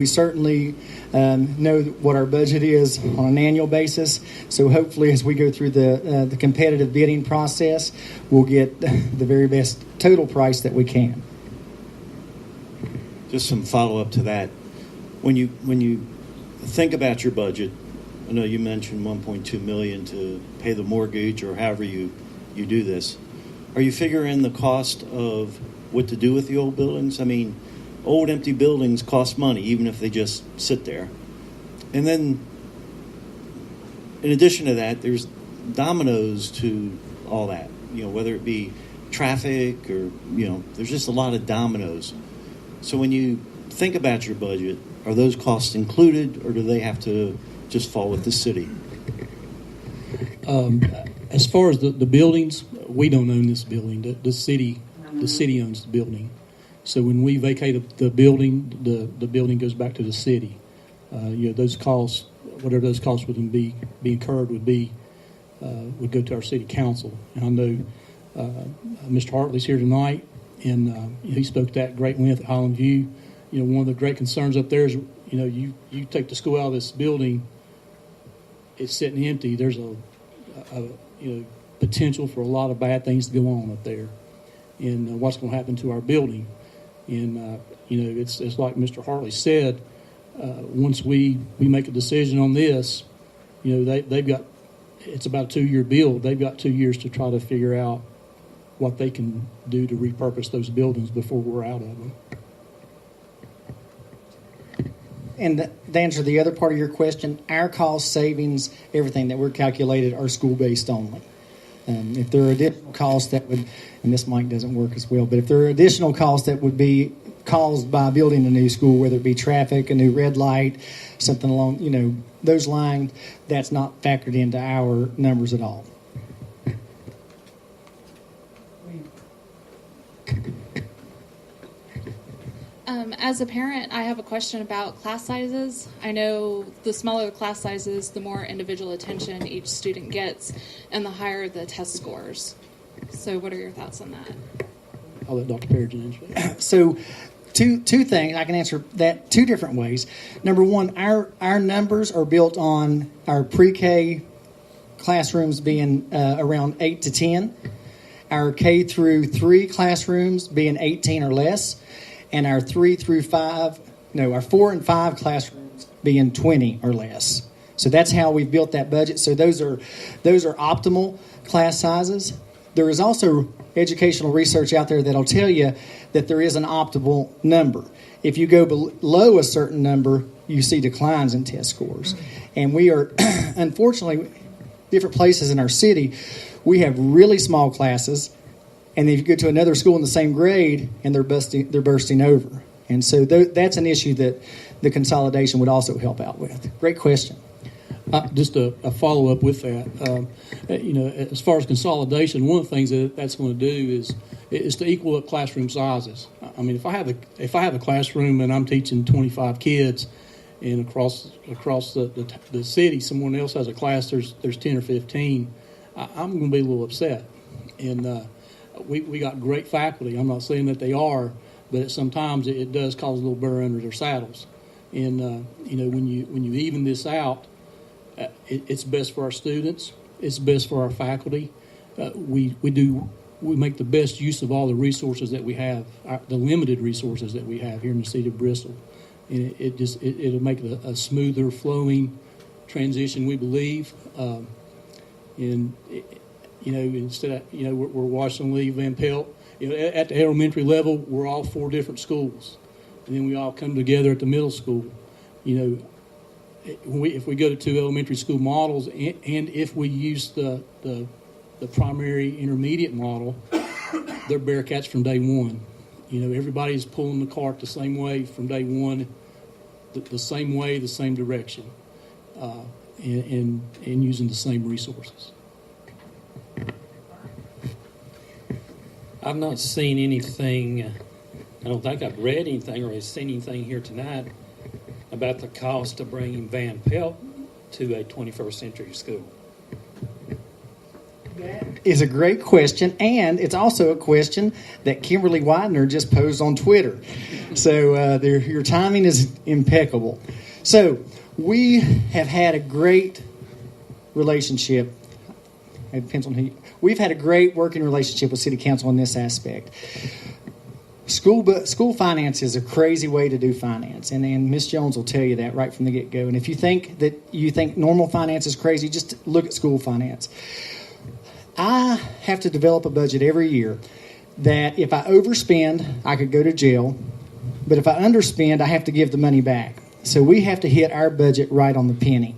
We certainly know what our budget is on an annual basis. So hopefully as we go through the competitive bidding process, we'll get the very best total price that we can. Just some follow-up to that. When you think about your budget, I know you mentioned $1.2 million to pay the mortgage or however you do this. Are you figuring the cost of what to do with the old buildings? I mean, old empty buildings cost money, even if they just sit there. And then, in addition to that, there's dominoes to all that. Whether it be traffic or, there's just a lot of dominoes. So when you think about your budget, are those costs included, or do they have to just fall with the city? As far as the buildings, we don't own this building. The city owns the building. So when we vacate the building, the building goes back to the city. Those costs, whatever those costs would be incurred, would go to our city council. And I know Mr. Hartley's here tonight, and he spoke to that at great length at Highland View. One of the great concerns up there is, you take the school out of this building, it's sitting empty. There's a potential for a lot of bad things to go on up there, and what's going to happen to our building. And it's like Mr. Hartley said. Once we make a decision on this, they've got, it's about a 2-year build. They've got 2 years to try to figure out what they can do to repurpose those buildings before we're out of them. And to answer the other part of your question, our cost savings, everything that we're calculated, are school-based only. If there are additional costs that would, and this mic doesn't work as well, but if there are additional costs that would be caused by building a new school, whether it be traffic, a new red light, something along, those lines, that's not factored into our numbers at all. As a parent, I have a question about class sizes. I know the smaller the class sizes, the more individual attention each student gets, and the higher the test scores. So what are your thoughts on that? I'll let Dr. Perigin answer that. So two things. I can answer that two different ways. Number one, our numbers are built on our pre-K classrooms being around 8 to 10, our K through 3 classrooms being 18 or less, and our 4 and 5 classrooms being 20 or less. So that's how we've built that budget. So those are optimal class sizes. There is also educational research out there that'll tell you that there is an optimal number. If you go below a certain number, you see declines in test scores. And we are, unfortunately, different places in our city, we have really small classes. And then you go to another school in the same grade, and they're bursting over. And so that's an issue that the consolidation would also help out with. Great question. Just a follow-up with that. As far as consolidation, one of the things that's going to do is to equal up classroom sizes. I mean, if I have a classroom and I'm teaching 25 kids, and across the city, someone else has a class, there's 10 or 15, I'm going to be a little upset. And we got great faculty. I'm not saying that they are, but sometimes it does cause a little burr under their saddles. And when you even this out, it's best for our students. It's best for our faculty. We make the best use of all the resources that we have, the limited resources that we have here in the city of Bristol, and it'll make a smoother flowing transition, we believe. Instead of, we're Washington Lee, Van Pelt. At the elementary level, we're all 4 different schools. And then we all come together at the middle school. If we go to 2 elementary school models, and if we use the primary intermediate model, they're Bearcats from day one. Everybody's pulling the cart the same way from day one, the same way, the same direction, and using the same resources. I've not seen anything, I don't think I've read anything or seen anything here tonight about the cost of bringing Van Pelt to a 21st century school. is a great question, and it's also a question that Kimberly Widener just posed on Twitter. So your timing is impeccable. So we have had a great relationship. It depends on who. We've had a great working relationship with City Council in this aspect. School finance is a crazy way to do finance, and Ms. Jones will tell you that right from the get-go. And if you think normal finance is crazy, just look at school finance. I have to develop a budget every year that if I overspend, I could go to jail, but if I underspend, I have to give the money back. So we have to hit our budget right on the penny.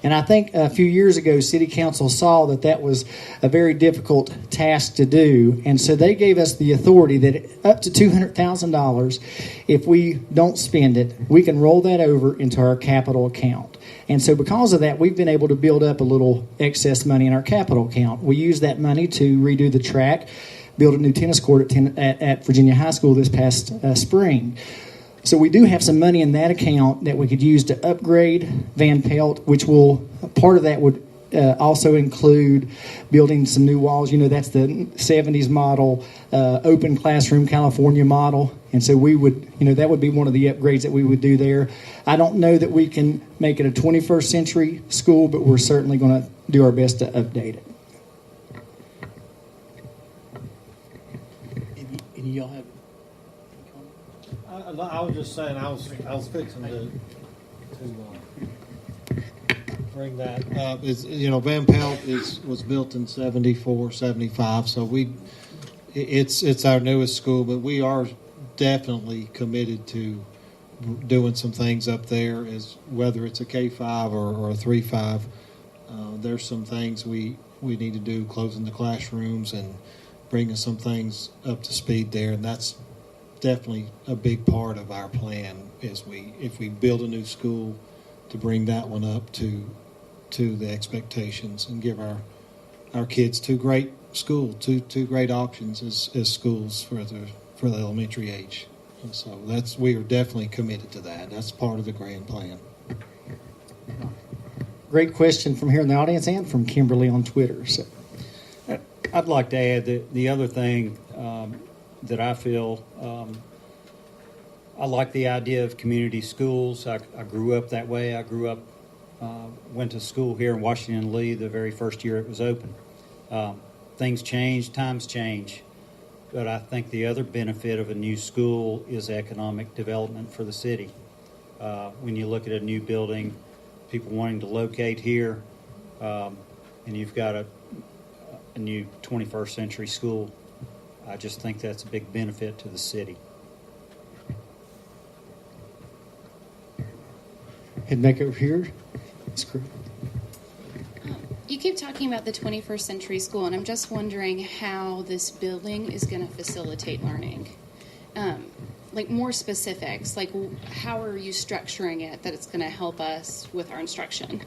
And I think a few years ago, City Council saw that was a very difficult task to do. And so they gave us the authority that up to $200,000, if we don't spend it, we can roll that over into our capital account. And so because of that, we've been able to build up a little excess money in our capital account. We use that money to redo the track, build a new tennis court at Virginia High School this past spring. So we do have some money in that account that we could use to upgrade Van Pelt, which part of that would also include building some new walls. That's the 70s model, open classroom California model. And so we would, that would be one of the upgrades that we would do there. I don't know that we can make it a 21st century school, but we're certainly going to do our best to update it. Any of y'all have? I was just saying, I was fixing to bring that up. Van Pelt was built in 74, 75, so it's our newest school, but we are definitely committed to doing some things up there, as whether it's a K-5 or a 3-5. There's some things we need to do, closing the classrooms and bringing some things up to speed there, and that's definitely a big part of our plan. Is if we build a new school, to bring that one up to the expectations and give our kids two great options as schools for the elementary age. And so we are definitely committed to that. That's part of the grand plan. Great question from here in the audience and from Kimberly on Twitter. So I'd like to add that the other thing that I feel, I like the idea of community schools. I grew up that way. I grew up, went to school here in Washington Lee the very first year it was open. Things change, times change. But I think the other benefit of a new school is economic development for the city. When you look at a new building, people wanting to locate here, and you've got a new 21st century school, I just think that's a big benefit to the city. Head back over here. That's great. You keep talking about the 21st century school, and I'm just wondering how this building is going to facilitate learning. Like more specifics, like how are you structuring it that it's going to help us with our instruction?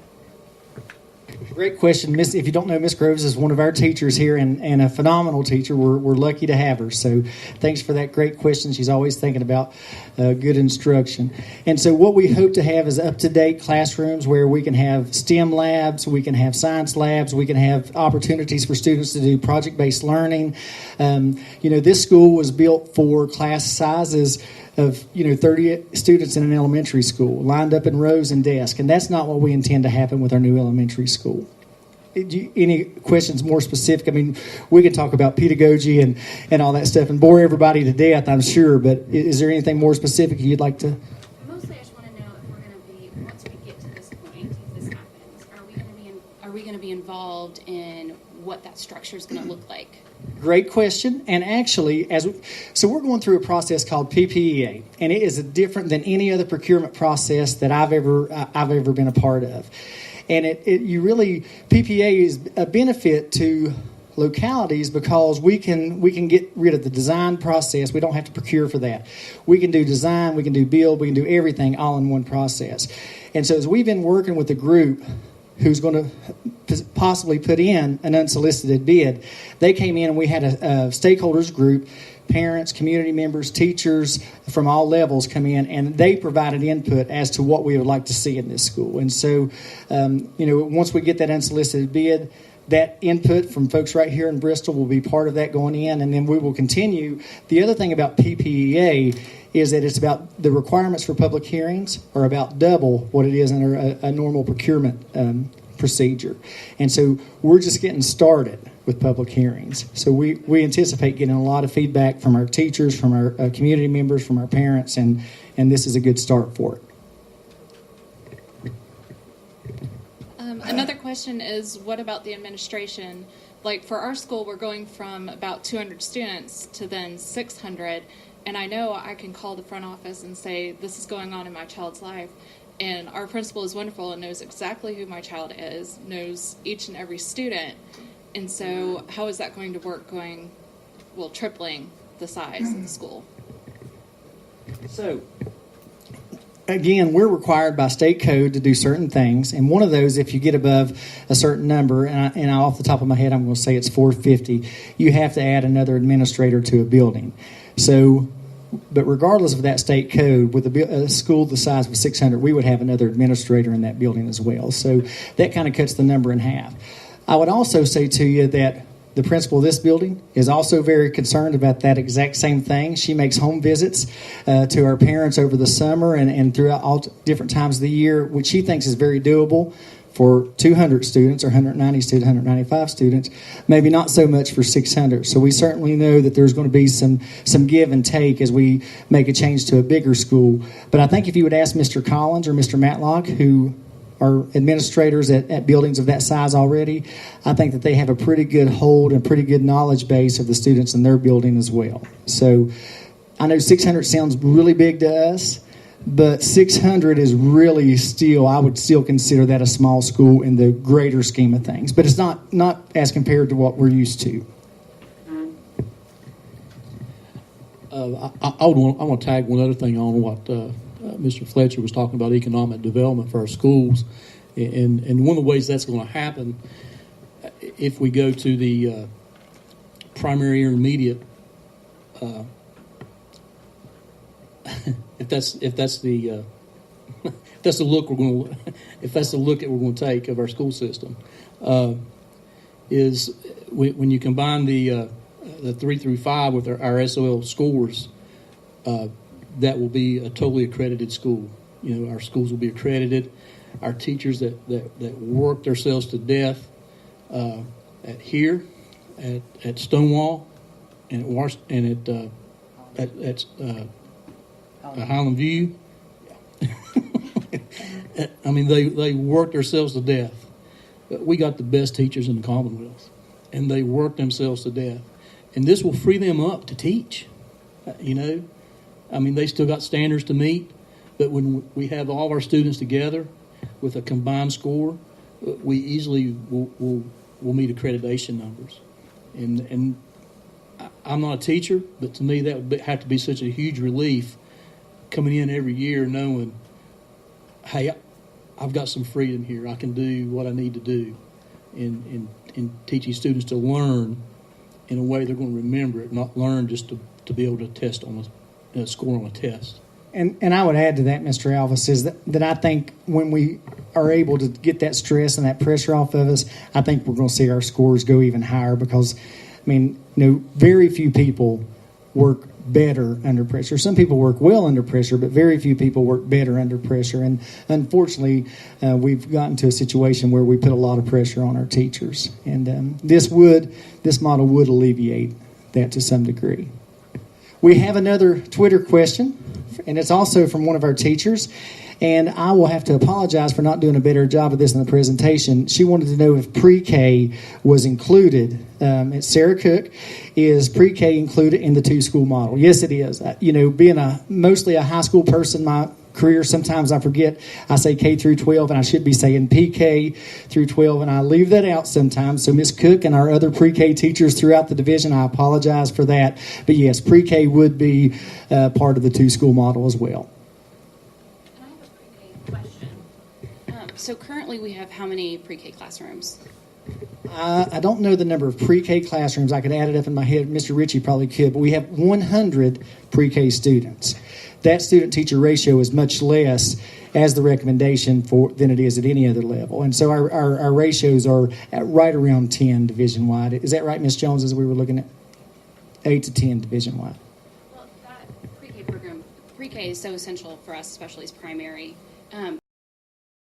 Great question. If you don't know, Miss Groves is one of our teachers here and a phenomenal teacher. We're lucky to have her. So thanks for that great question. She's always thinking about good instruction. And so what we hope to have is up-to-date classrooms where we can have STEM labs, we can have science labs, we can have opportunities for students to do project-based learning. This school was built for class sizes of 30 students in an elementary school lined up in rows and desks, and that's not what we intend to happen with our new elementary school. Any questions more specific? I mean, we could talk about pedagogy and all that stuff and bore everybody to death, I'm sure, but is there anything more specific you'd like to? Mostly I just want to know if we're going to be, once we get to this point, if this happens, are we going to be involved in what that structure is going to look like? Great question. And actually, so we're going through a process called PPEA, and it is different than any other procurement process that I've ever been a part of. And PPEA is a benefit to localities because we can get rid of the design process. We don't have to procure for that. We can do design, we can do build, we can do everything all in one process. And so as we've been working with the group who's going to possibly put in an unsolicited bid, they came in and we had a stakeholders group, parents, community members, teachers from all levels come in, and they provided input as to what we would like to see in this school. And so, once we get that unsolicited bid, that input from folks right here in Bristol will be part of that going in, and then we will continue. The other thing about PPEA is that it's about the requirements for public hearings are about double what it is under a normal procurement procedure. And so we're just getting started with public hearings. So we anticipate getting a lot of feedback from our teachers, from our community members, from our parents, and this is a good start for it. Another question is, what about the administration? Like for our school, we're going from about 200 students to then 600, and I know I can call the front office and say, this is going on in my child's life, and our principal is wonderful and knows exactly who my child is, knows each and every student, and so how is that going to work tripling the size of the school? So, again, we're required by state code to do certain things, and one of those, if you get above a certain number, and off the top of my head, I'm going to say it's 450, you have to add another administrator to a building. So, but regardless of that state code, with a school the size of 600, we would have another administrator in that building as well. So that kind of cuts the number in half. I would also say to you that the principal of this building is also very concerned about that exact same thing. She makes home visits to our parents over the summer and throughout all different times of the year, which she thinks is very doable for 200 students or 190 students, 195 students, maybe not so much for 600. So we certainly know that there's going to be some give and take as we make a change to a bigger school. But I think if you would ask Mr. Collins or Mr. Matlock, who are administrators at buildings of that size already, I think that they have a pretty good hold and pretty good knowledge base of the students in their building as well. So I know 600 sounds really big to us, but 600 is really still, I would still consider that a small school in the greater scheme of things. But it's not as compared to what we're used to. I want to tag one other thing on what Mr. Fletcher was talking about, economic development for our schools. And one of the ways that's going to happen, if we go to the primary intermediate, if that's the look that we're going to take of our school system, is when you combine the 3 through 5 with our SOL scores, that will be a totally accredited school. You know, our schools will be accredited. Our teachers that work themselves to death at Stonewall and at Highland View. I mean, they work themselves to death. We got the best teachers in the Commonwealth, and they work themselves to death. And this will free them up to teach. You know, I mean, they still got standards to meet, but when we have all of our students together with a combined score, we easily will meet accreditation numbers. And I'm not a teacher, but to me that would have to be such a huge relief coming in every year knowing, hey, I've got some freedom here. I can do what I need to do in teaching students to learn in a way they're going to remember it, not learn just to be able to test on a score on a test. And I would add to that, Mr. Alvis, is that I think when we are able to get that stress and that pressure off of us, I think we're going to see our scores go even higher because, I mean, you know, very few people work better under pressure. Some people work well under pressure, but very few people work better under pressure. And unfortunately, we've gotten to a situation where we put a lot of pressure on our teachers. And this model would alleviate that to some degree. We have another Twitter question, and it's also from one of our teachers. And I will have to apologize for not doing a better job of this in the presentation. She wanted to know if pre-K was included. It's Sarah Cook. Is pre-K included in the two-school model? Yes, it is. You know, being mostly a high school person, my career, sometimes I forget. I say K through 12, and I should be saying PK through 12, and I leave that out sometimes. So Ms. Cook and our other pre-K teachers throughout the division, I apologize for that. But yes, pre-K would be part of the two-school model as well. So currently we have how many pre-K classrooms? I don't know the number of pre-K classrooms. I could add it up in my head. Mr. Ritchie probably could. But we have 100 pre-K students. That student-teacher ratio is much less as the recommendation than it is at any other level. And so our ratios are at right around 10 division wide. Is that right, Ms. Jones, as we were looking at 8 to 10 division wide? Well, that pre-K program, pre-K is so essential for us, especially as primary.